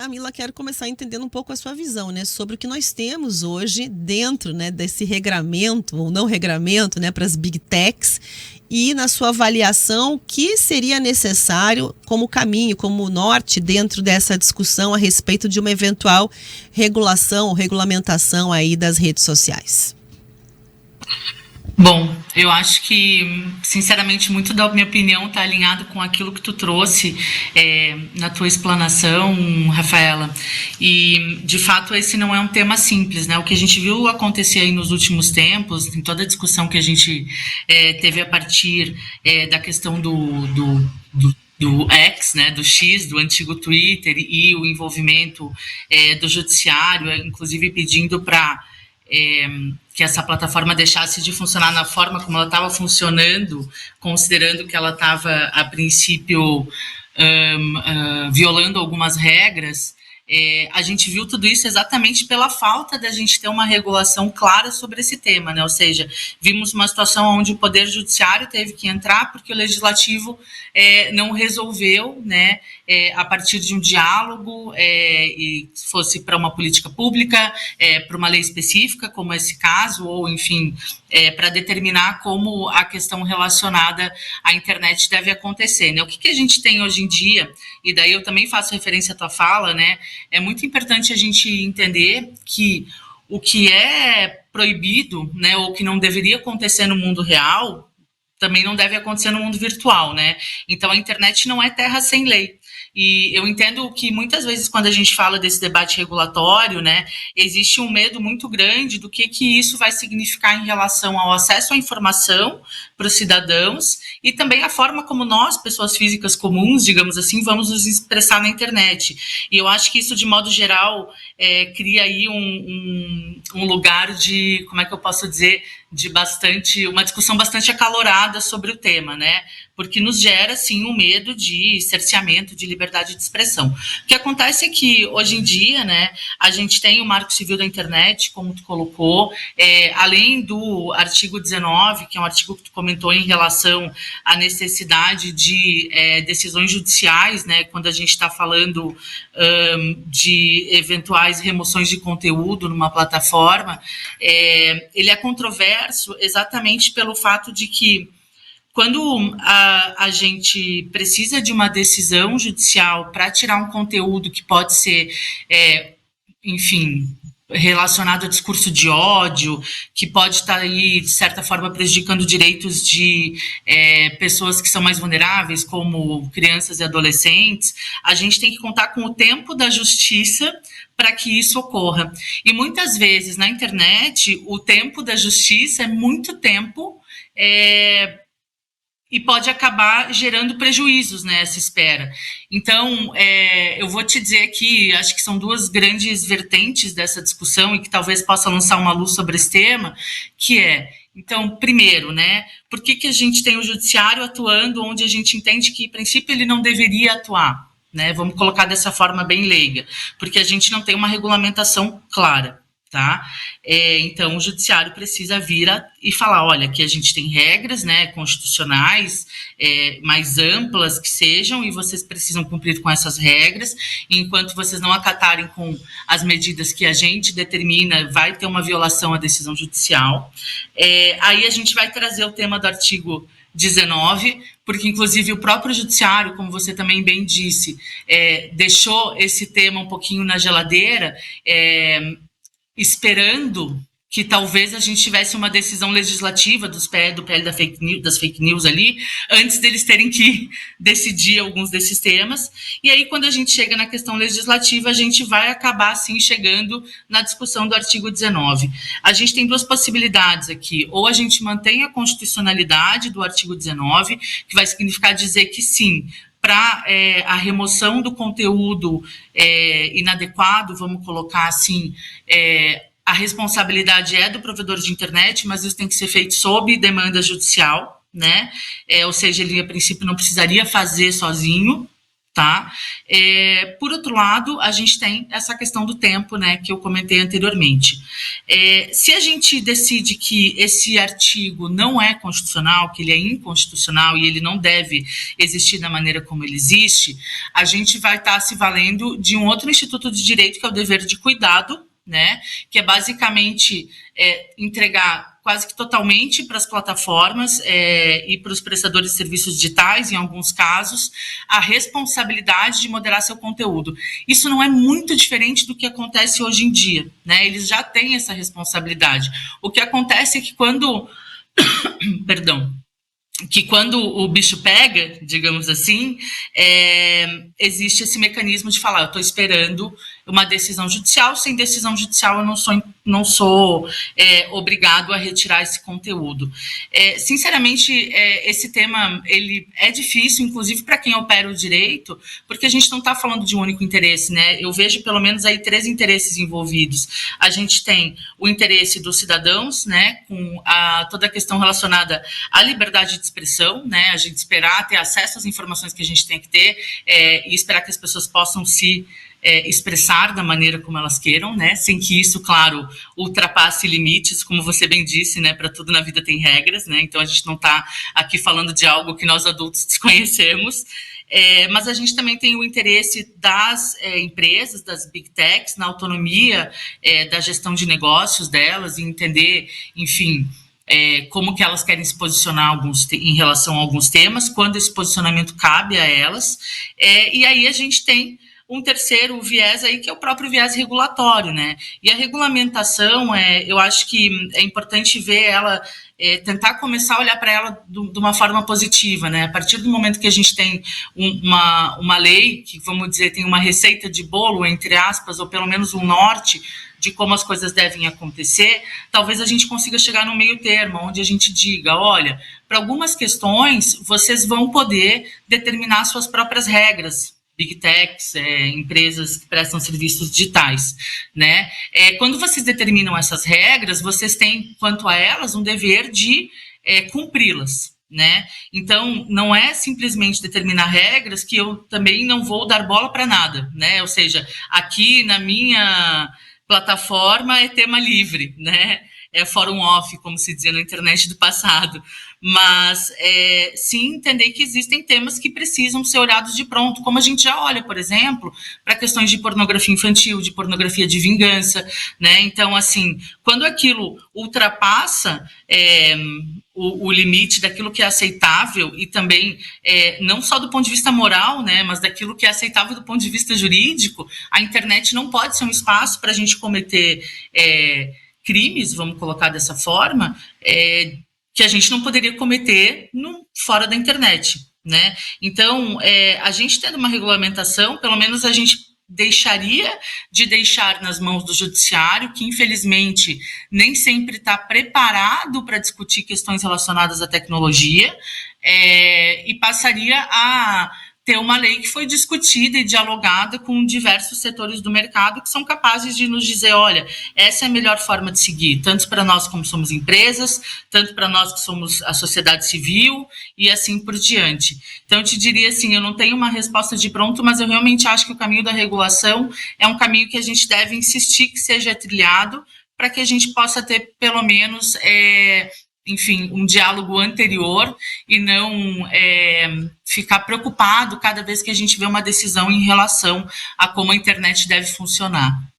Camila, quero começar entendendo um pouco a sua visão, né, sobre o que nós temos hoje dentro, né, desse regramento ou não regramento, né, para as big techs e na sua avaliação, o que seria necessário como caminho, como norte dentro dessa discussão a respeito de uma eventual regulação ou regulamentação aí das redes sociais. Bom, eu acho que, sinceramente, muito da minha opinião está alinhado com aquilo que tu trouxe na tua explanação, Rafaela. E, de fato, esse não é um tema simples, né? O que a gente viu acontecer aí nos últimos tempos, em toda a discussão que a gente teve a partir da questão do X, né, do X, do antigo Twitter, e o envolvimento do judiciário, inclusive pedindo para que essa plataforma deixasse de funcionar na forma como ela estava funcionando, considerando que ela estava, a princípio, violando algumas regras. A gente viu tudo isso exatamente pela falta da gente ter uma regulação clara sobre esse tema, né? Ou seja, vimos uma situação onde o Poder Judiciário teve que entrar porque o Legislativo não resolveu, né, a partir de um diálogo, e fosse para uma política pública, para uma lei específica, como esse caso, ou, enfim, para determinar como a questão relacionada à internet deve acontecer, né? O que a gente tem hoje em dia, e daí eu também faço referência à tua fala, né? É muito importante a gente entender que o que é proibido, né, ou que não deveria acontecer no mundo real, também não deve acontecer no mundo virtual, né? Então a internet não é terra sem lei. E eu entendo que muitas vezes quando a gente fala desse debate regulatório, né, existe um medo muito grande do que isso vai significar em relação ao acesso à informação para os cidadãos e também a forma como nós, pessoas físicas comuns, digamos assim, vamos nos expressar na internet. E eu acho que isso, de modo geral, cria aí um lugar de, como é que eu posso dizer, uma discussão bastante acalorada sobre o tema, né? Porque nos gera, sim, um medo de cerceamento de liberdade de expressão. O que acontece é que, hoje em dia, né, a gente tem o Marco Civil da Internet, como tu colocou, além do artigo 19, que é um artigo que tu comentou em relação à necessidade de decisões judiciais, né, quando a gente está falando de eventuais remoções de conteúdo numa plataforma, ele é controverso exatamente pelo fato de que quando a gente precisa de uma decisão judicial para tirar um conteúdo que pode ser, enfim, relacionado a discurso de ódio, que pode estar aí, de certa forma, prejudicando direitos de pessoas que são mais vulneráveis, como crianças e adolescentes, a gente tem que contar com o tempo da justiça para que isso ocorra. E muitas vezes, na internet, o tempo da justiça é muito tempo e pode acabar gerando prejuízos nessa espera. Então, eu vou te dizer aqui, acho que são duas grandes vertentes dessa discussão e que talvez possa lançar uma luz sobre esse tema, que então, primeiro, né, por que a gente tem o judiciário atuando onde a gente entende que, em princípio, ele não deveria atuar? Né? Vamos colocar dessa forma bem leiga, porque a gente não tem uma regulamentação clara. Tá? Então, o judiciário precisa vir e falar, olha, aqui a gente tem regras, né, constitucionais, mais amplas que sejam, e vocês precisam cumprir com essas regras, e enquanto vocês não acatarem com as medidas que a gente determina, vai ter uma violação à decisão judicial. Aí a gente vai trazer o tema do artigo 19, porque inclusive o próprio judiciário, como você também bem disse, deixou esse tema um pouquinho na geladeira, esperando que talvez a gente tivesse uma decisão legislativa do PL das fake news ali, antes deles terem que decidir alguns desses temas. E aí, quando a gente chega na questão legislativa, a gente vai acabar, sim, chegando na discussão do artigo 19. A gente tem duas possibilidades aqui. Ou a gente mantém a constitucionalidade do artigo 19, que vai significar dizer que, sim, para a remoção do conteúdo inadequado, vamos colocar assim, a responsabilidade é do provedor de internet, mas isso tem que ser feito sob demanda judicial, né? Ou seja, ele a princípio não precisaria fazer sozinho, tá? Por outro lado, a gente tem essa questão do tempo, né, que eu comentei anteriormente. Se a gente decide que esse artigo não é constitucional, que ele é inconstitucional e ele não deve existir da maneira como ele existe, a gente vai estar se valendo de um outro instituto de direito, que é o dever de cuidado, né, que é basicamente entregar quase que totalmente para as plataformas e para os prestadores de serviços digitais, em alguns casos, a responsabilidade de moderar seu conteúdo. Isso não é muito diferente do que acontece hoje em dia, né? Eles já têm essa responsabilidade. O que acontece é que quando perdão, que quando o bicho pega, digamos assim, existe esse mecanismo de falar, eu estou esperando uma decisão judicial, sem decisão judicial eu não sou obrigado a retirar esse conteúdo. Sinceramente, esse tema ele é difícil, inclusive para quem opera o direito, porque a gente não está falando de um único interesse, né? Eu vejo pelo menos aí 3 interesses envolvidos. A gente tem o interesse dos cidadãos, né, com toda a questão relacionada à liberdade de expressão, né, a gente esperar ter acesso às informações que a gente tem que ter e esperar que as pessoas possam se expressar da maneira como elas queiram, né, sem que isso, claro, ultrapasse limites, como você bem disse, né, para tudo na vida tem regras, né, então a gente não está aqui falando de algo que nós adultos desconhecemos, mas a gente também tem o interesse das empresas, das big techs, na autonomia da gestão de negócios delas e entender, enfim, como que elas querem se posicionar em relação a alguns temas, quando esse posicionamento cabe a elas, e aí a gente tem um terceiro viés aí, que é o próprio viés regulatório, né? E a regulamentação, eu acho que é importante ver ela, tentar começar a olhar para ela de uma forma positiva, né? A partir do momento que a gente tem uma lei, que, vamos dizer, tem uma receita de bolo, entre aspas, ou pelo menos um norte de como as coisas devem acontecer, talvez a gente consiga chegar no meio termo, onde a gente diga, olha, para algumas questões, vocês vão poder determinar suas próprias regras, big techs, empresas que prestam serviços digitais, né? Quando vocês determinam essas regras, vocês têm, quanto a elas, um dever de cumpri-las, né? Então, não é simplesmente determinar regras que eu também não vou dar bola para nada, né? Ou seja, aqui na minha plataforma é tema livre, né? É fórum off, como se dizia na internet do passado, mas sim entender que existem temas que precisam ser olhados de pronto, como a gente já olha, por exemplo, para questões de pornografia infantil, de pornografia de vingança, né? Então, assim, quando aquilo ultrapassa o limite daquilo que é aceitável e também não só do ponto de vista moral, né, mas daquilo que é aceitável do ponto de vista jurídico, a internet não pode ser um espaço para a gente cometer crimes, vamos colocar dessa forma, que a gente não poderia cometer fora da internet, né? Então, a gente tendo uma regulamentação, pelo menos a gente deixaria de deixar nas mãos do judiciário, que infelizmente nem sempre está preparado para discutir questões relacionadas à tecnologia, e passaria a ter uma lei que foi discutida e dialogada com diversos setores do mercado que são capazes de nos dizer, olha, essa é a melhor forma de seguir, tanto para nós como somos empresas, tanto para nós que somos a sociedade civil e assim por diante. Então, eu te diria assim, eu não tenho uma resposta de pronto, mas eu realmente acho que o caminho da regulação é um caminho que a gente deve insistir que seja trilhado para que a gente possa ter, pelo menos, enfim, um diálogo anterior e não ficar preocupado cada vez que a gente vê uma decisão em relação a como a internet deve funcionar.